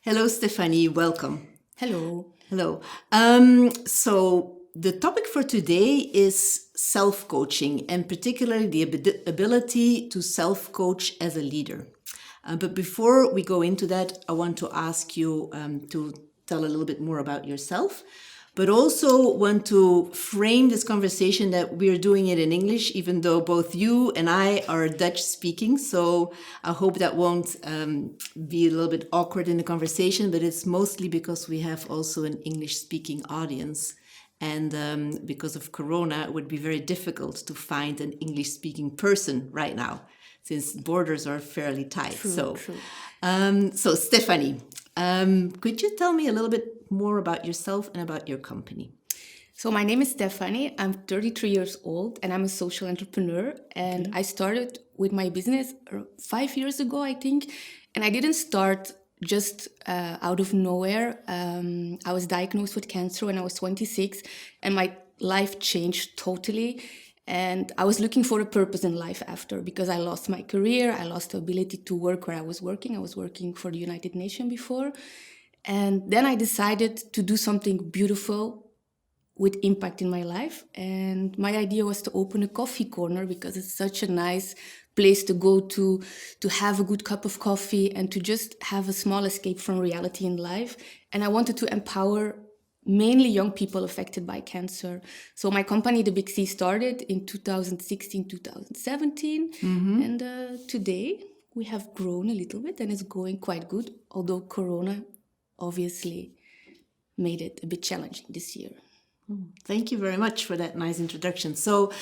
Hello, Stefanie. Welcome. Hello. Hello. So the topic for today is self-coaching, and particularly the ability to self-coach as a leader. But before we go into that, I want to ask you to tell a little bit more about yourself, but also want to frame this conversation that we're doing it in English, even though both you and I are Dutch speaking. So I hope that won't be a little bit awkward in the conversation, but it's mostly because we have also an English speaking audience. And because of Corona, it would be very difficult to find an English speaking person right now, since borders are fairly tight. True, true. So Stefanie, could you tell me a little bit more about yourself and about your company? So my name is Stefanie. I'm 33 years old and I'm a social entrepreneur. And I started with my business 5 years ago, I think. And I didn't start just out of nowhere. I was diagnosed with cancer when I was 26 and my life changed totally. And I was looking for a purpose in life after because I lost my career. I lost the ability to work where I was working. I was working for the United Nations before. And then I decided to do something beautiful with impact in my life. And my idea was to open a coffee corner because it's such a nice place to go to have a good cup of coffee and to just have a small escape from reality in life. And I wanted to empower mainly young people affected by cancer. So my company, The Big C, started in 2016, 2017. And today we have grown a little bit and it's going quite good, although Corona obviously made it a bit challenging this year. Thank you very much for that nice introduction. So,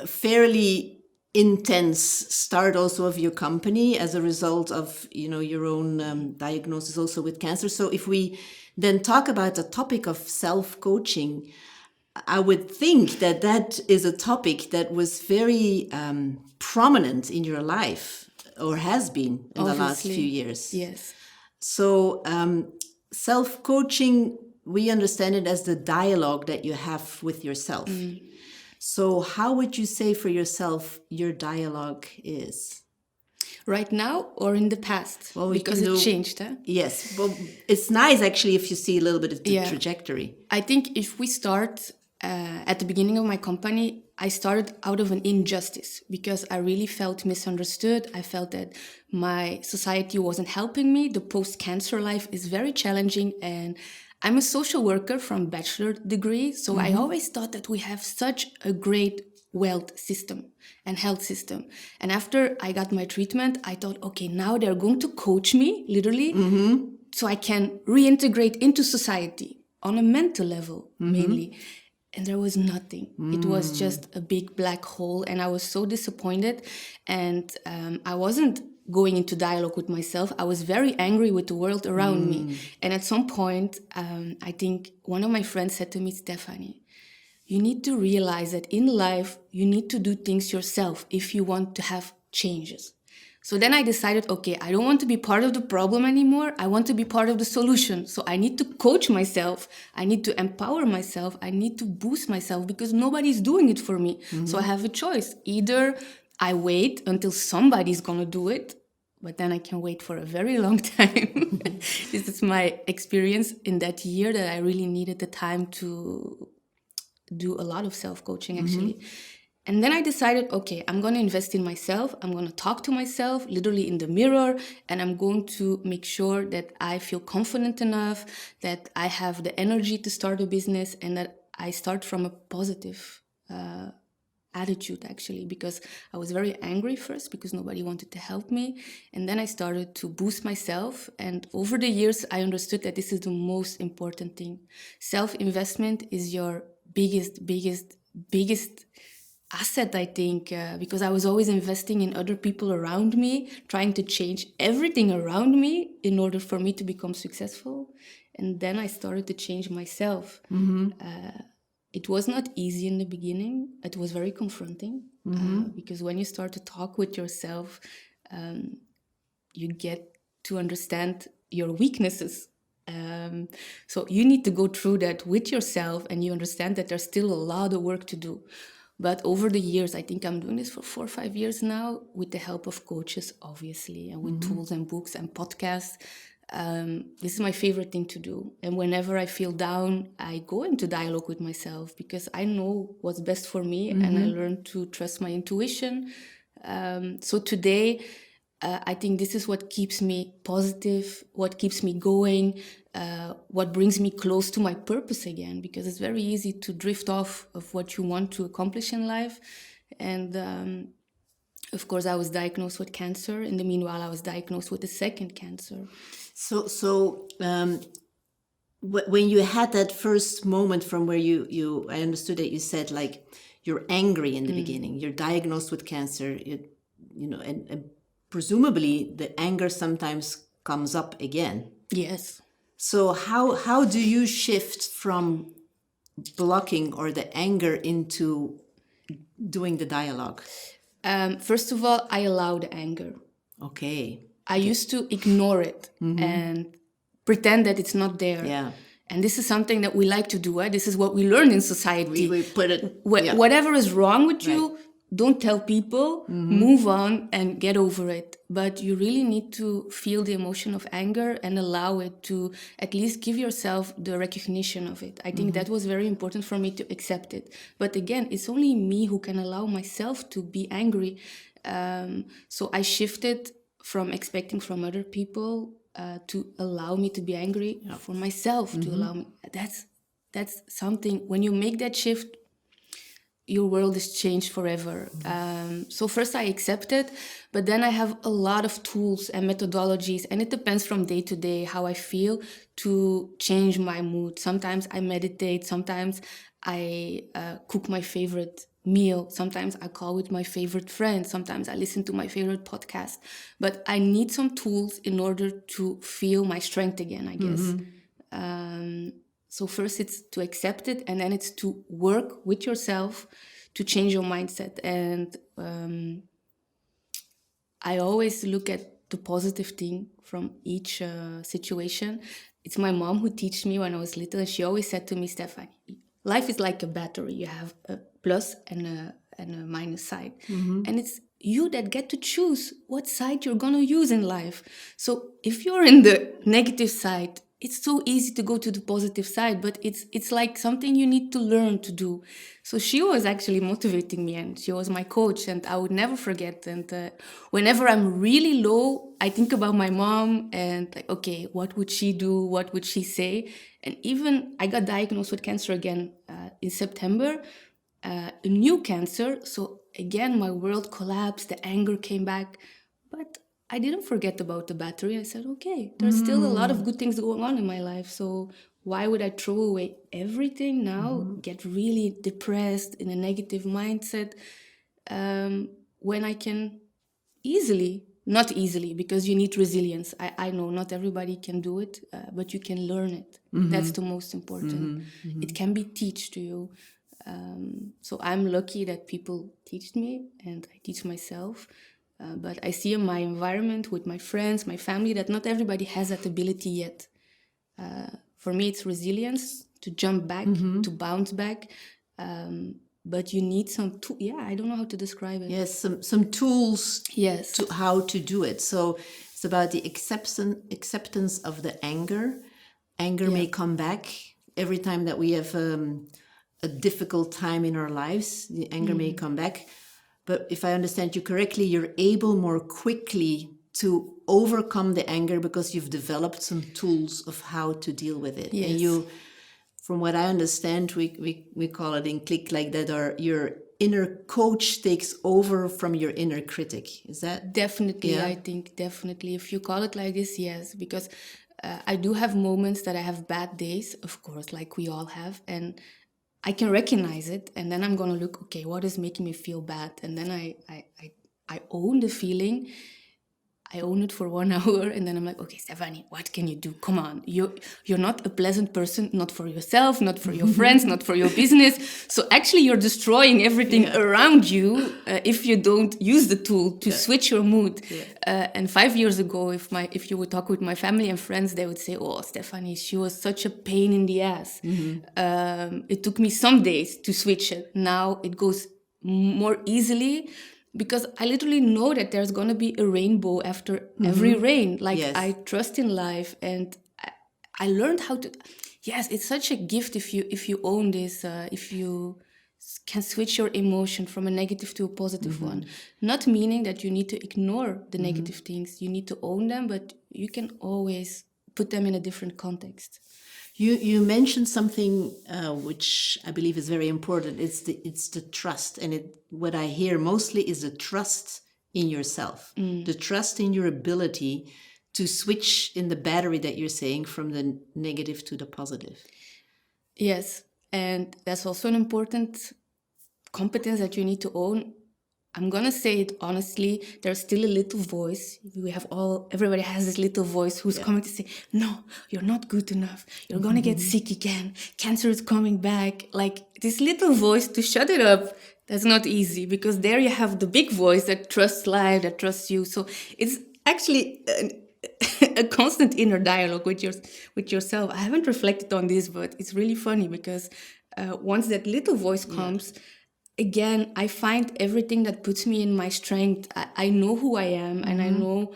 fairly intense start also of your company as a result of your own diagnosis also with cancer. So, if we then talk about the topic of self-coaching, I would think that that is a topic that was very prominent in your life, or has been in the last Obviously, few years. yes. So, self-coaching, we understand it as the dialogue that you have with yourself. So how would you say for yourself your dialogue is? Right now or in the past? Well, because it changed, huh? Yes, well, it's nice actually if you see a little bit of the Yeah. trajectory. I think if we start at the beginning of my company, I started out of an injustice because I really felt misunderstood. I felt that my society wasn't helping me. The post-cancer life is very challenging, and I'm a social worker from bachelor degree. So I always thought that we have such a great wealth system and health system. And after I got my treatment, I thought, okay, now they're going to coach me literally so I can reintegrate into society on a mental level mainly. And there was nothing. It was just a big black hole. And I was so disappointed. And I wasn't going into dialogue with myself. I was very angry with the world around me. And at some point, I think one of my friends said to me, Stefanie, you need to realize that in life, you need to do things yourself if you want to have changes. So then I decided, okay, I don't want to be part of the problem anymore. I want to be part of the solution. So I need to coach myself. I need to empower myself. I need to boost myself because nobody's doing it for me. So I have a choice. Either I wait until somebody's going to do it, but then I can wait for a very long time. This is my experience in that year that I really needed the time to do a lot of self-coaching actually. And then I decided, okay, I'm going to invest in myself. I'm going to talk to myself literally in the mirror, and I'm going to make sure that I feel confident enough, that I have the energy to start a business, and that I start from a positive attitude actually, because I was very angry first because nobody wanted to help me. And then I started to boost myself. And over the years, I understood that this is the most important thing. Self-investment is your biggest asset, I think, because I was always investing in other people around me, trying to change everything around me in order for me to become successful. And then I started to change myself. It was not easy in the beginning. It was very confronting because when you start to talk with yourself, you get to understand your weaknesses. So you need to go through that with yourself, and you understand that there's still a lot of work to do. But over the years, I think I'm doing this for 4 or 5 years now, with the help of coaches, obviously, and with tools and books and podcasts. This is my favorite thing to do. And whenever I feel down, I go into dialogue with myself, because I know what's best for me, and I learn to trust my intuition. So today, I think this is what keeps me positive, what keeps me going, what brings me close to my purpose again, because it's very easy to drift off of what you want to accomplish in life. And of course, I was diagnosed with cancer. In the meanwhile, I was diagnosed with a second cancer. When you had that first moment from where I understood that you said, like, you're angry in the beginning, you're diagnosed with cancer, and presumably the anger sometimes comes up again. Yes. So how do you shift from blocking or the anger into doing the dialogue? First of all, I allow the anger. Okay. I used to ignore it and pretend that it's not there. Yeah. And this is something that we like to do. This is what we learn in society. We put it... Whatever is wrong with you, don't tell people, move on and get over it. But you really need to feel the emotion of anger and allow it to at least give yourself the recognition of it. I think that was very important for me to accept it. But again, it's only me who can allow myself to be angry. So I shifted from expecting from other people to allow me to be angry for myself, to allow me. That's something, when you make that shift, your world is changed forever. So first I accept it, but then I have a lot of tools and methodologies, and it depends from day to day how I feel, to change my mood. Sometimes I meditate, sometimes I cook my favorite meal, sometimes I call with my favorite friend, sometimes I listen to my favorite podcast. But I need some tools in order to feel my strength again, I guess. So first it's to accept it, and then it's to work with yourself to change your mindset. And I always look at the positive thing from each situation. It's my mom who taught me when I was little, and she always said to me, Stefanie, life is like a battery. You have a plus and a minus side. And it's you that get to choose what side you're going to use in life. So if you're in the negative side, it's so easy to go to the positive side, but it's like something you need to learn to do. So she was actually motivating me, and she was my coach, and I would never forget. And whenever I'm really low, I think about my mom and like, okay, what would she do? What would she say? And even I got diagnosed with cancer again in September, a new cancer. So again, my world collapsed, the anger came back, but I didn't forget about the battery. I said, okay, there's still a lot of good things going on in my life. So why would I throw away everything now, get really depressed in a negative mindset, when I can not easily, because you need resilience. I know not everybody can do it, but you can learn it. That's the most important. It can be taught to you. So I'm lucky that people teach me, and I teach myself. But I see in my environment, with my friends, my family, that not everybody has that ability yet. For me, it's resilience, to jump back, to bounce back. But you need some I don't know how to describe it. Yes, some tools Yes. to how to do it. So it's about the acceptance of the anger. Anger may come back every time that we have a difficult time in our lives. The anger may come back. But if I understand you correctly, you're able more quickly to overcome the anger because you've developed some tools of how to deal with it. Yes. And from what I understand, we call it in Qlick like that, your inner coach takes over from your inner critic. Is that? Definitely, Yeah. I think definitely. If you call it like this, yes, because I do have moments that I have bad days, of course, like we all have, and I can recognize it, and then I'm gonna look, okay, what is making me feel bad? And then I own the feeling. I own it for 1 hour, and then I'm like, okay, Stefanie, what can you do? Come on, you're not a pleasant person, not for yourself, not for your friends, not for your business. So actually, you're destroying everything around you if you don't use the tool to switch your mood. And 5 years ago, if you would talk with my family and friends, they would say, oh, Stefanie, she was such a pain in the ass. It took me some days to switch it. Now it goes more easily, because I literally know that there's going to be a rainbow after every rain. Like, Yes. I trust in life, and I learned how to. Yes, it's such a gift if you own this, if you can switch your emotion from a negative to a positive one. Not meaning that you need to ignore the negative things. You need to own them, but you can always put them in a different context. You mentioned something which I believe is very important. It's the trust, and what I hear mostly is the trust in yourself, the trust in your ability to switch in the battery that you're saying from the negative to the positive. Yes, and that's also an important competence that you need to own. I'm gonna say it honestly, there's still a little voice. Everybody has this little voice who's coming to say, no, you're not good enough. You're gonna get sick again. Cancer is coming back. Like, this little voice, to shut it up, that's not easy, because there you have the big voice that trusts life, that trusts you. So it's actually a constant inner dialogue with yourself. I haven't reflected on this, but it's really funny, because once that little voice comes, again, I find everything that puts me in my strength. I know who I am, and I know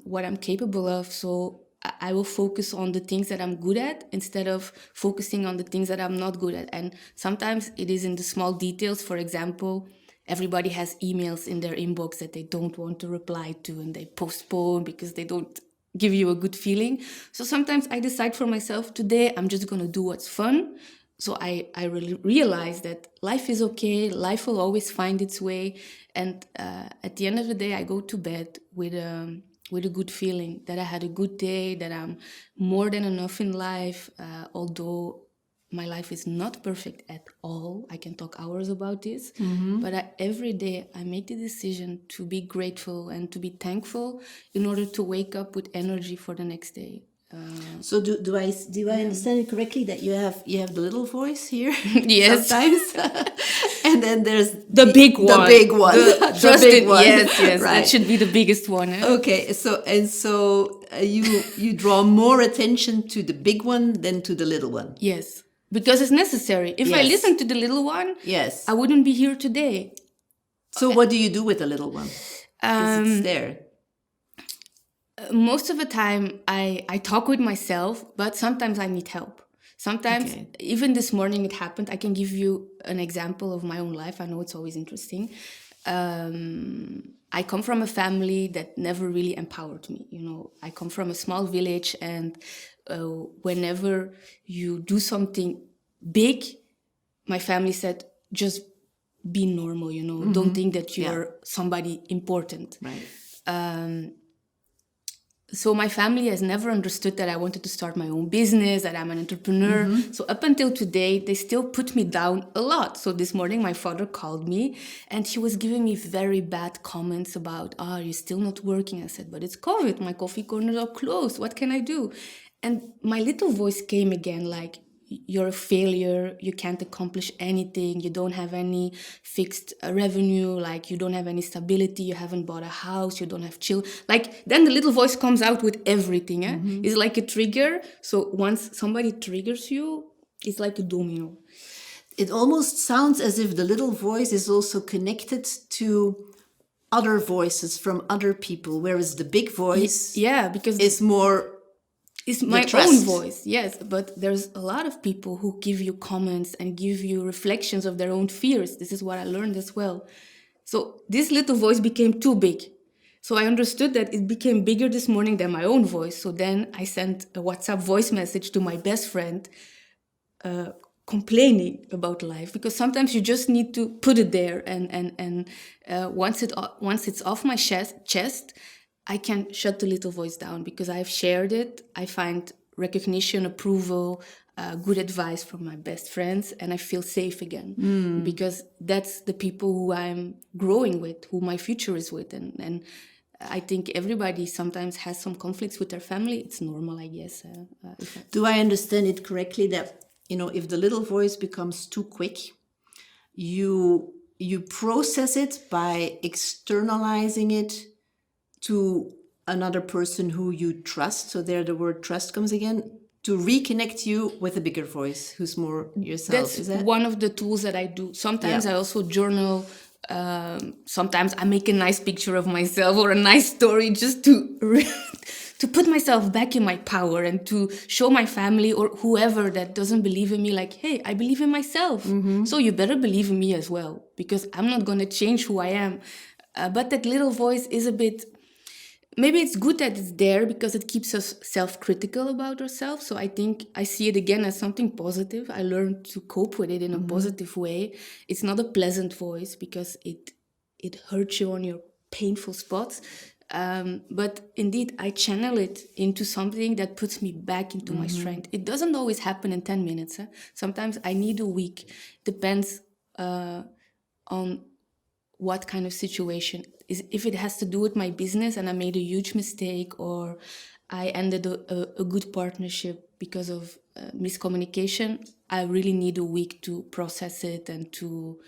what I'm capable of. So I will focus on the things that I'm good at instead of focusing on the things that I'm not good at. And sometimes it is in the small details. For example, everybody has emails in their inbox that they don't want to reply to, and they postpone because they don't give you a good feeling. So sometimes I decide for myself, today I'm just going to do what's fun. So I really realize that life is okay. Life will always find its way. And at the end of the day, I go to bed with a good feeling that I had a good day, that I'm more than enough in life, although my life is not perfect at all. I can talk hours about this, but every day I make the decision to be grateful and to be thankful in order to wake up with energy for the next day. So do I understand it correctly that you have the little voice here Yes. sometimes, and then there's the big one, the big one, the big one. Yes, right. That should be the biggest one. Eh? Okay, so you draw more attention to the big one than to the little one. Yes, because it's necessary. If I listen to the little one, yes, I wouldn't be here today. So what do you do with the little one? Because it's there. Most of the time I talk with myself, but sometimes I need help. Sometimes, even this morning it happened. I can give you an example of my own life. I know it's always interesting. I come from a family that never really empowered me. You know, I come from a small village, and whenever you do something big, my family said, just be normal, you know, don't think that you're somebody important. Right. So my family has never understood that I wanted to start my own business, that I'm an entrepreneur. So up until today, they still put me down a lot. So this morning, my father called me, and he was giving me very bad comments about, you're still not working. I said, but it's COVID. My coffee corners are closed. What can I do? And my little voice came again, like, you're a failure, you can't accomplish anything, you don't have any fixed revenue, like you don't have any stability, you haven't bought a house, you don't have children. Like, then the little voice comes out with everything. It's like a trigger. So once somebody triggers you, it's like a domino. It almost sounds as if the little voice is also connected to other voices from other people, whereas the big voice because is more... It's my own voice, yes, but there's a lot of people who give you comments and give you reflections of their own fears. This is what I learned as well. So this little voice became too big. So I understood that it became bigger this morning than my own voice. So then I sent a WhatsApp voice message to my best friend complaining about life, because sometimes you just need to put it there. And once it's off my chest, I can shut the little voice down, because I've shared it. I find recognition, approval, good advice from my best friends, and I feel safe again, because that's the people who I'm growing with, who my future is with. And I think everybody sometimes has some conflicts with their family. It's normal, I guess. Do I understand it correctly that, you know, if the little voice becomes too quick, you process it by externalizing it to another person who you trust? So there the word trust comes again. to reconnect you with a bigger voice who's more yourself. That's Is that one of the tools that I do. Sometimes Yeah. I also journal. Sometimes I make a nice picture of myself or a nice story just to put myself back in my power and to show my family or whoever that doesn't believe in me, like, hey, I believe in myself. So you better believe in me as well, because I'm not going to change who I am. But that little voice is a bit, maybe it's good that it's there because it keeps us self-critical about ourselves. So I think I see it again as something positive. I learned to cope with it in a positive way. It's not a pleasant voice because it hurts you on your painful spots. But indeed, I channel it into something that puts me back into my strength. It doesn't always happen in 10 minutes. Sometimes I need a week. Depends on what kind of situation. If it has to do with my business and I made a huge mistake, or I ended a good partnership because of miscommunication, I really need a week to process it and to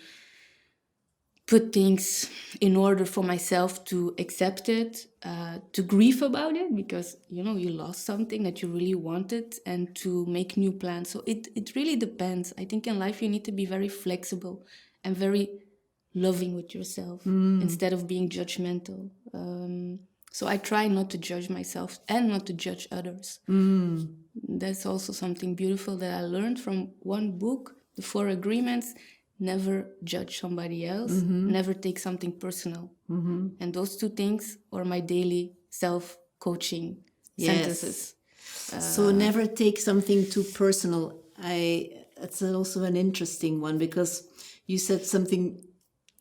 put things in order for myself to accept it, to grieve about it, because you lost something that you really wanted, and to make new plans. So it really depends. I think in life you need to be very flexible and very loving with yourself instead of being judgmental. So I try not to judge myself and not to judge others. That's also something beautiful that I learned from one book, The Four Agreements. Never judge somebody else, never take something personal. And those two things are my daily self-coaching sentences. So never take something too personal. It's also an interesting one, because you said something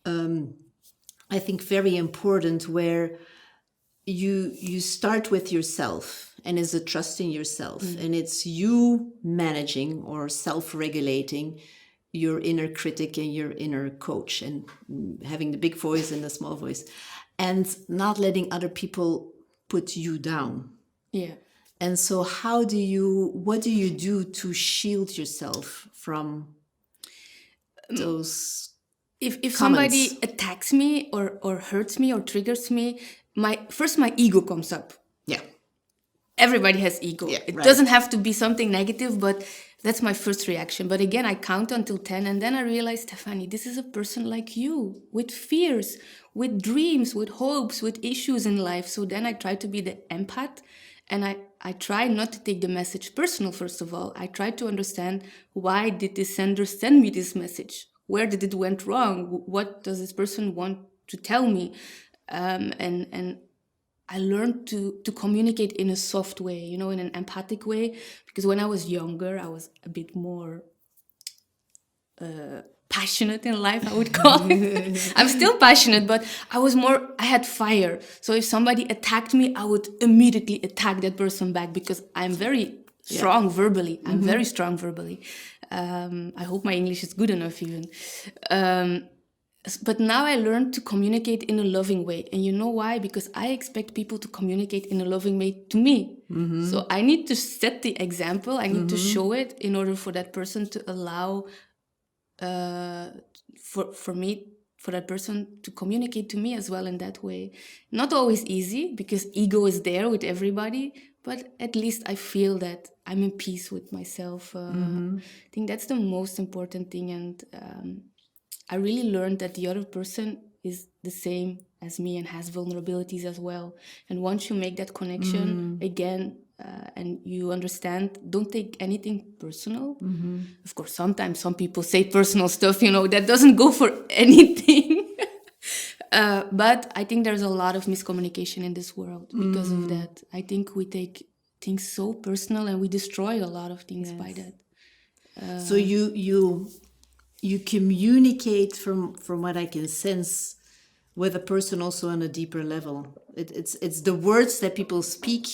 I think very important, where you start with yourself, and is a trust in yourself, and it's you managing or self-regulating your inner critic and your inner coach, and having the big voice and the small voice, and not letting other people put you down. Yeah. And so what do you do to shield yourself from those If comments? somebody attacks me or hurts me or triggers me, my ego comes up. Yeah. Everybody has ego. It doesn't have to be something negative, but that's my first reaction. But again, I count until 10, and then I realize, Stefanie, this is a person like you, with fears, with dreams, with hopes, with issues in life. So then I try to be the empath, and I try not to take the message personal, first of all. I try to understand, why did this sender send me this message? Where did it went wrong? What does this person want to tell me? And I learned to communicate in a soft way, in an empathic way, because when I was younger, I was a bit more passionate in life, I would call it. I'm still passionate, but I had fire. So if somebody attacked me, I would immediately attack that person back, because I'm very strong verbally. I'm very strong verbally. I hope my English is good enough even. But now I learned to communicate in a loving way. And you know why? Because I expect people to communicate in a loving way to me. So I need to set the example. I need to show it in order for that person to allow for that person to communicate to me as well in that way. Not always easy, because ego is there with everybody, but at least I feel that I'm in peace with myself. I think that's the most important thing. And I really learned that the other person is the same as me and has vulnerabilities as well. And once you make that connection again, and you understand, don't take anything personal. Of course, sometimes some people say personal stuff, that doesn't go for anything. But I think there's a lot of miscommunication in this world because of that. I think we take things so personal, and we destroy a lot of things by that. So you communicate, from what I can sense, with a person also on a deeper level. It's the words that people speak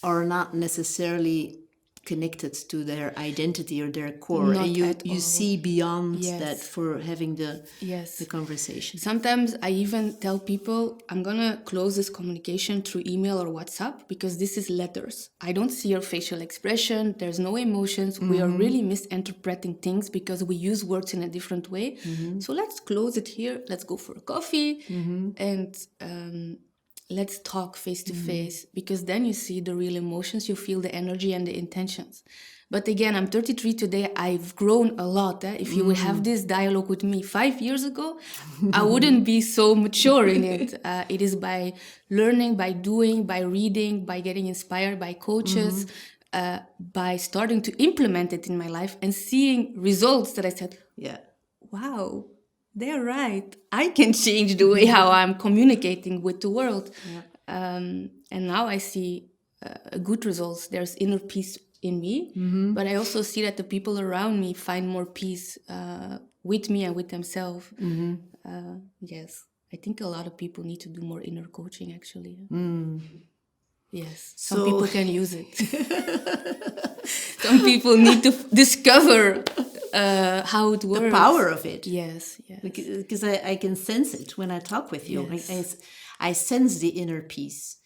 are not necessarily connected to their identity or their core, Not and at you all. see beyond Yes. that for having the Yes. conversation. Sometimes I even tell people, I'm gonna close this communication through email or WhatsApp, because this is letters. I don't see your facial expression. There's no emotions. We are really misinterpreting things because we use words in a different way. So let's close it here. Let's go for a coffee. And let's talk face to face, because then you see the real emotions, you feel the energy and the intentions. But again, I'm 33 today. I've grown a lot. If you would have this dialogue with me 5 years ago, I wouldn't be so mature in it. It is by learning, by doing, by reading, by getting inspired by coaches, by starting to implement it in my life and seeing results that I said, Yeah. wow, they're right. I can change the way how I'm communicating with the world. Yeah. And now I see good results. There's inner peace in me, but I also see that the people around me find more peace with me and with themselves. Yes, I think a lot of people need to do more inner coaching, actually. Yes, some So- people can use it. Some people need to discover how it works. The power of it. Yes, yes. Because I can sense it when I talk with you. Yes. I sense the inner peace.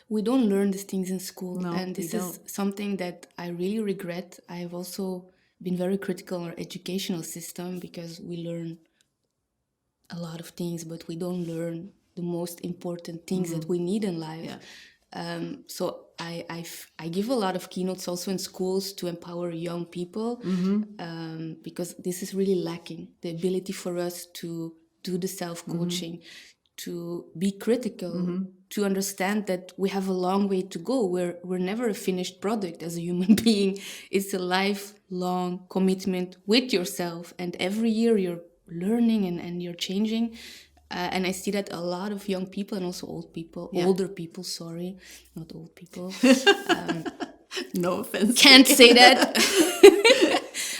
We don't learn these things in school, No, and we this is don't. something that I really regret. I've also been very critical on our educational system, because we learn a lot of things, but we don't learn the most important things that we need in life. Yeah. So I give a lot of keynotes also in schools to empower young people, because this is really lacking, the ability for us to do the self-coaching, to be critical, to understand that we have a long way to go. We're never a finished product as a human being. It's a lifelong commitment with yourself, and every year you're learning and you're changing. And I see that a lot of young people and also old people, older people, sorry, not old people, No offense. can't say that.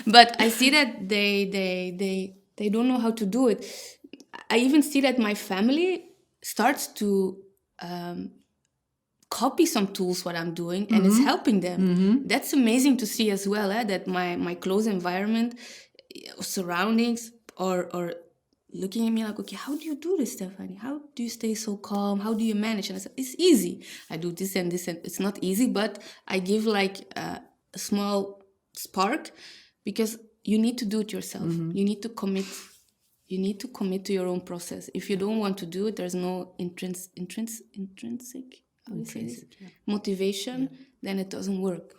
But I see that they don't know how to do it. I even see that my family starts to copy some tools what I'm doing, and it's helping them. That's amazing to see as well, that my close environment, surroundings or looking at me like, okay, how do you do this, Stefanie? How do you stay so calm? How do you manage? And I said, it's easy. I do this and this, and it's not easy, but I give like a small spark, because you need to do it yourself. You need to commit. You need to commit to your own process. If you don't want to do it, there's no intrinsic how do you say this? Motivation, then it doesn't work.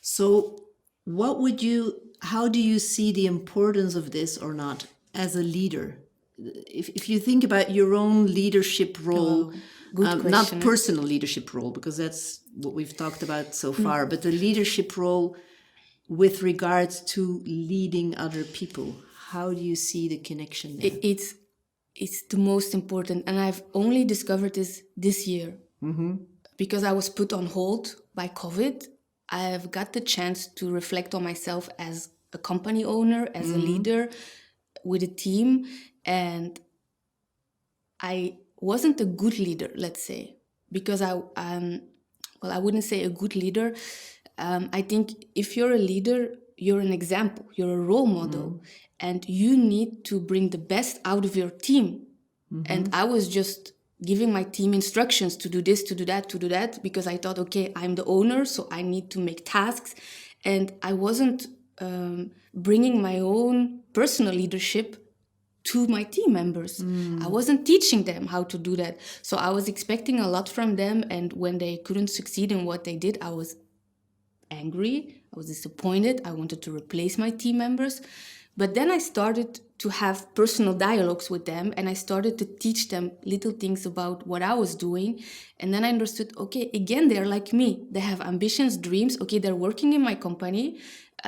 So how do you see the importance of this or not as a leader? If you think about your own leadership role, Good not question. personal leadership role, because that's what we've talked about so far, but the leadership role with regards to leading other people, how do you see the connection there? It's the most important, and I've only discovered this year, because I was put on hold by COVID. I've got the chance to reflect on myself as a company owner, as a leader with a team, and I wasn't a good leader, let's say, because I wouldn't say a good leader. I think if you're a leader, you're an example, you're a role model, and you need to bring the best out of your team. And I was just giving my team instructions to do this, to do that, because I thought, okay, I'm the owner, so I need to make tasks. And I wasn't bringing my own personal leadership to my team members. I wasn't teaching them how to do that. So I was expecting a lot from them. And when they couldn't succeed in what they did, I was angry. I was disappointed. I wanted to replace my team members. But then I started to have personal dialogues with them, and I started to teach them little things about what I was doing. And then I understood, okay, again, they're like me. They have ambitions, dreams. Okay, they're working in my company.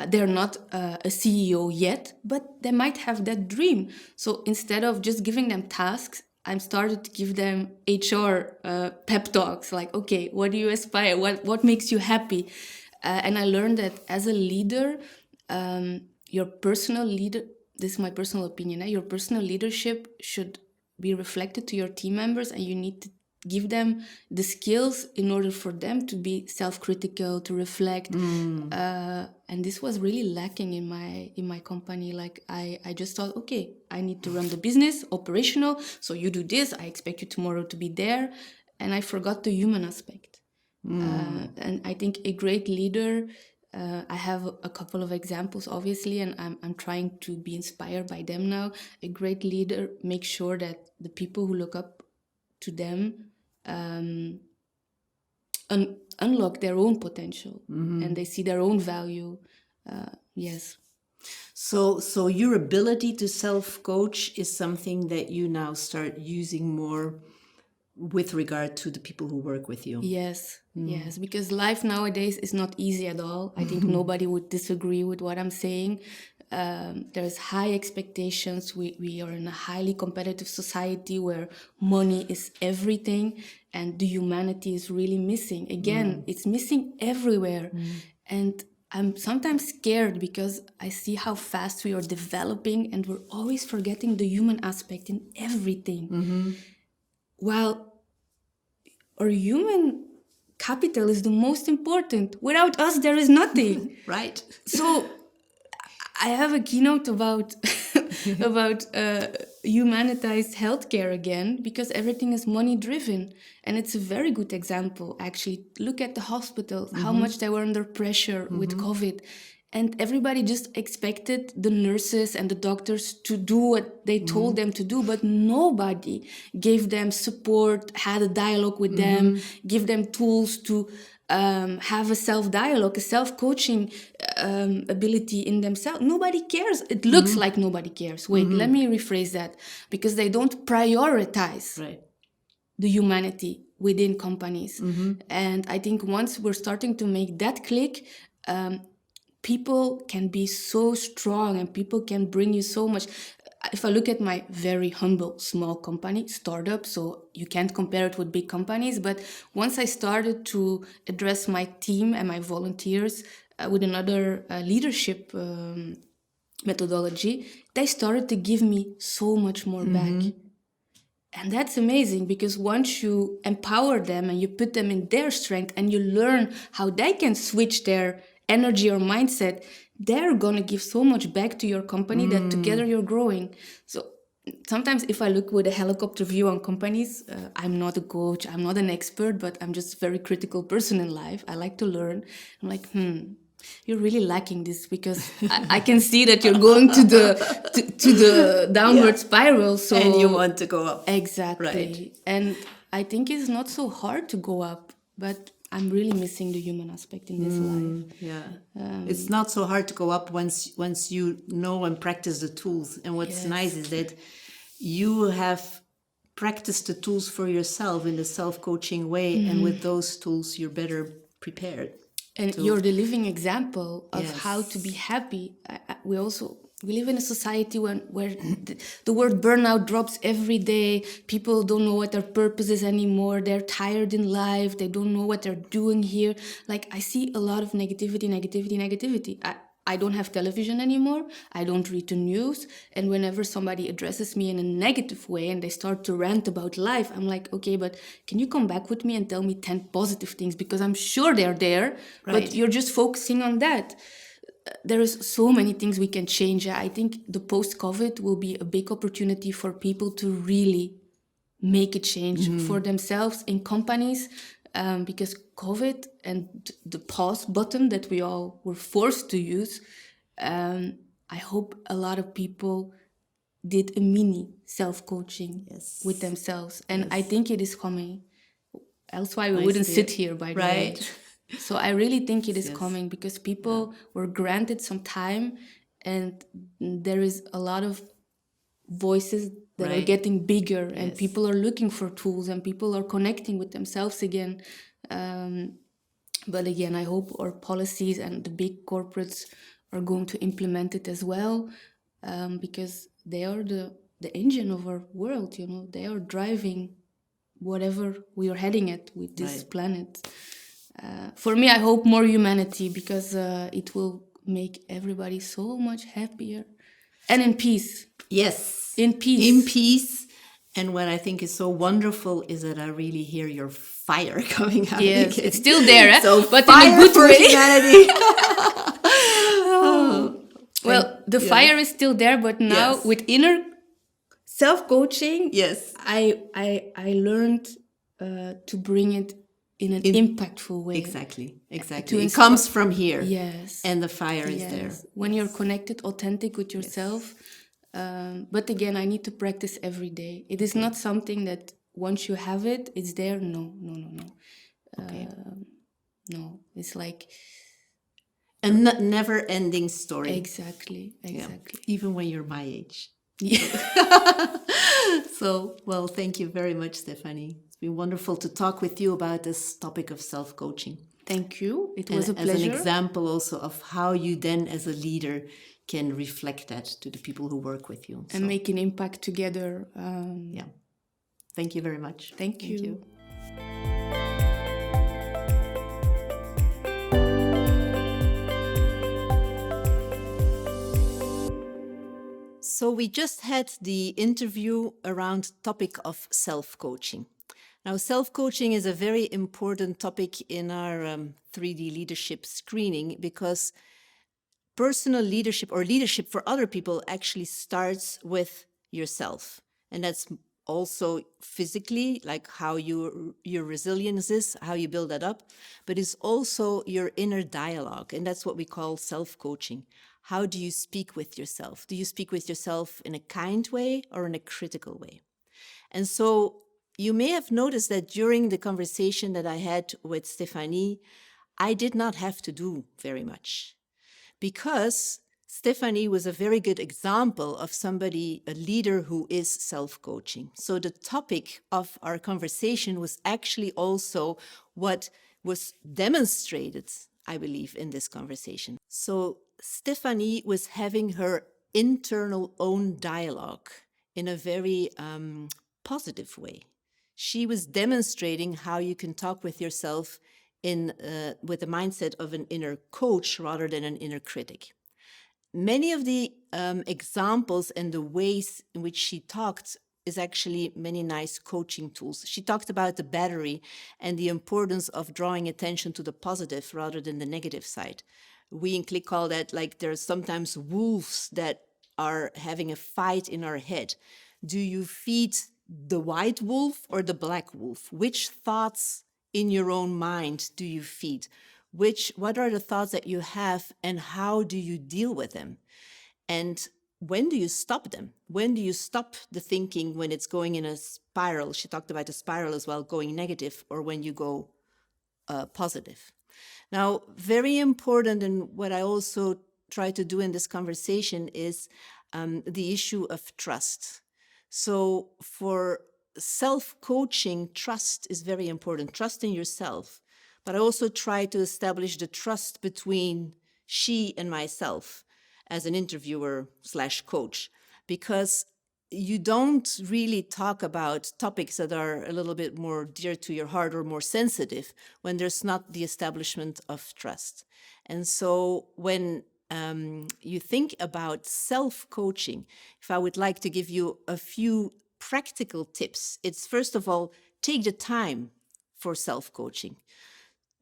They're not a CEO yet, but they might have that dream. So instead of just giving them tasks, I started to give them HR pep talks, like, okay, what do you aspire? What makes you happy? And I learned that as a leader, your personal leader, this is my personal opinion, your personal leadership should be reflected to your team members, and you need to give them the skills in order for them to be self-critical, to reflect. And this was really lacking in my company. Like I just thought, okay, I need to run the business, operational, so you do this, I expect you tomorrow to be there. And I forgot the human aspect. And I think a great leader, I have a couple of examples, obviously, and I'm trying to be inspired by them now. A great leader makes sure that the people who look up to them unlock their own potential, and they see their own value. Yes. So your ability to self-coach is something that you now start using more with regard to the people who work with you. Yes, yes, because life nowadays is not easy at all. I think nobody would disagree with what I'm saying. There's high expectations. We are in a highly competitive society where money is everything, and the humanity is really missing. Again, it's missing everywhere. And I'm sometimes scared because I see how fast we are developing, and we're always forgetting the human aspect in everything. While our human capital is the most important. Without us, there is nothing. Right. So I have a keynote about about humanized healthcare again, because everything is money driven, and it's a very good example. Actually, look at the hospitals, how much they were under pressure with COVID. And everybody just expected the nurses and the doctors to do what they told them to do, but nobody gave them support, had a dialogue with them, give them tools to have a self-dialogue, a self-coaching ability in themselves. Nobody cares. It looks like nobody cares. Wait, let me rephrase that. Because they don't prioritize the humanity within companies. And I think once we're starting to make that click, people can be so strong and people can bring you so much. If I look at my very humble small company, startup, so you can't compare it with big companies, but once I started to address my team and my volunteers with another leadership methodology, they started to give me so much more back. And that's amazing, because once you empower them and you put them in their strength and you learn how they can switch their energy or mindset, they're going to give so much back to your company that together you're growing. So sometimes if I look with a helicopter view on companies, I'm not a coach, I'm not an expert, but I'm just a very critical person in life. I like to learn. I'm like, you're really lacking this, because I can see that you're going to the downward spiral. So and you want to go up. Exactly. Right. And I think it's not so hard to go up, but I'm really missing the human aspect in this life. Yeah. It's not so hard to go up once you know and practice the tools. And what's nice is that you have practiced the tools for yourself in the self-coaching way. And with those tools, you're better prepared. And you're the living example of how to be happy. We live in a society where the word burnout drops every day. People don't know what their purpose is anymore. They're tired in life. They don't know what they're doing here. Like, I see a lot of negativity. I don't have television anymore. I don't read the news. And whenever somebody addresses me in a negative way and they start to rant about life, I'm like, okay, but can you come back with me and tell me 10 positive things? Because I'm sure they're there, but you're just focusing on that. There is so many things we can change. I think the post-COVID will be a big opportunity for people to really make a change for themselves in companies, because COVID and the pause button that we all were forced to use, I hope a lot of people did a mini self-coaching with themselves. And I think it is coming. Else why we wouldn't sit here, by the way. So I really think it is coming, because people were granted some time, and there is a lot of voices that are getting bigger, and people are looking for tools, and people are connecting with themselves again. But again, I hope our policies and the big corporates are going to implement it as well, because they are the engine of our world. They are driving whatever we are heading at with this planet. For me, I hope more humanity, because it will make everybody so much happier and in peace. Yes. In peace. In peace. And what I think is so wonderful is that I really hear your fire coming out. Yes, again. it's still there, So but fire in a good for way. humanity. Well, the fire is still there, but now with inner self-coaching, I learned to bring it in an impactful way. Exactly. It comes from here. Yes. And the fire is there. When you're connected, authentic with yourself. But again, I need to practice every day. It is not something that once you have it, it's there. No, no, no, no. Okay. No, it's like A never-ending story. exactly. Yeah. Exactly. Even when you're my age. Yeah. So, well, thank you very much, Stefanie. It's been wonderful to talk with you about this topic of self-coaching. Thank you. It was And a as an pleasure. example also of how you then, as a leader, can reflect that to the people who work with you. And make an impact together. Yeah. Thank you very much. Thank you. So we just had the interview around topic of self-coaching. Now, self-coaching is a very important topic in our 3D leadership screening, because personal leadership or leadership for other people actually starts with yourself. And that's also physically, like how your resilience is, how you build that up, but it's also your inner dialogue. And that's what we call self-coaching. How do you speak with yourself? Do you speak with yourself in a kind way or in a critical way? And so you may have noticed that during the conversation that I had with Stefanie, I did not have to do very much, because Stefanie was a very good example of somebody, a leader who is self-coaching. So the topic of our conversation was actually also what was demonstrated, I believe, in this conversation. So Stefanie was having her internal own dialogue in a very positive way. She was demonstrating how you can talk with yourself with the mindset of an inner coach rather than an inner critic. Many of the examples and the ways in which she talked is actually many nice coaching tools. She talked about the battery and the importance of drawing attention to the positive rather than the negative side. We in Qlick call that, like, there's sometimes wolves that are having a fight in our head. Do you feed the white wolf or the black wolf? Which thoughts in your own mind do you feed? What are the thoughts that you have, and how do you deal with them? And when do you stop them? When do you stop the thinking when it's going in a spiral? She talked about a spiral as well, going negative, or when you go positive. Now, very important, and what I also try to do in this conversation is the issue of trust. So for self-coaching, trust is very important, trust in yourself. But I also try to establish the trust between she and myself as an interviewer / coach, because you don't really talk about topics that are a little bit more dear to your heart or more sensitive when there's not the establishment of trust. And so when you think about self-coaching, if I would like to give you a few practical tips, it's first of all, take the time for self-coaching.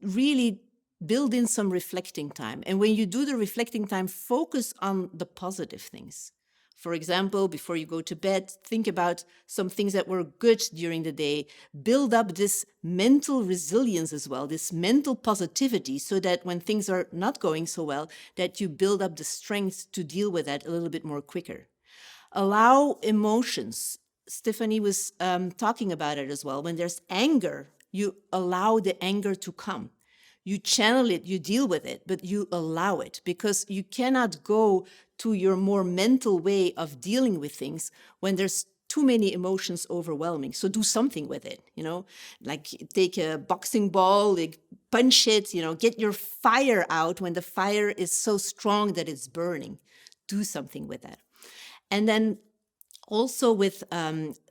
Really build in some reflecting time. And when you do the reflecting time, focus on the positive things. For example, before you go to bed, think about some things that were good during the day. Build up this mental resilience as well, this mental positivity, so that when things are not going so well, that you build up the strength to deal with that a little bit more quicker. Allow emotions. Stefanie was talking about it as well. When there's anger, you allow the anger to come. You channel it, you deal with it, but you allow it, because you cannot go to your more mental way of dealing with things when there's too many emotions overwhelming. So do something with it, like take a boxing ball, like punch it, get your fire out when the fire is so strong that it's burning. Do something with that. And then also with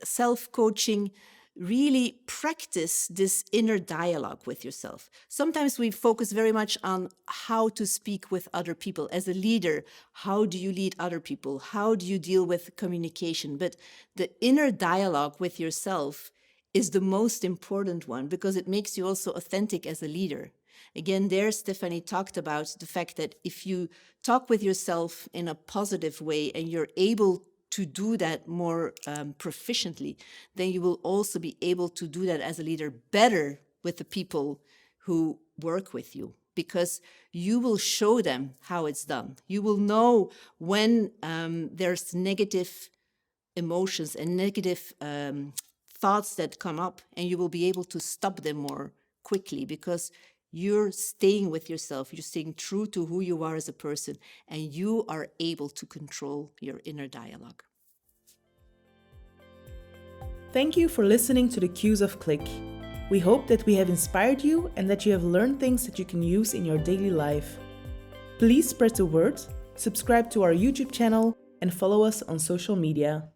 self-coaching, really practice this inner dialogue with yourself. Sometimes we focus very much on how to speak with other people. As a leader, how do you lead other people? How do you deal with communication? But the inner dialogue with yourself is the most important one, because it makes you also authentic as a leader. Again, there, Stefanie talked about the fact that if you talk with yourself in a positive way and you're able to do that more proficiently, then you will also be able to do that as a leader better with the people who work with you, because you will show them how it's done. You will know when there's negative emotions and negative thoughts that come up, and you will be able to stop them more quickly because you're staying with yourself, you're staying true to who you are as a person, and you are able to control your inner dialogue. Thank you for listening to the Cues of Qlick. We hope that we have inspired you and that you have learned things that you can use in your daily life. Please spread the word, subscribe to our YouTube channel, and follow us on social media.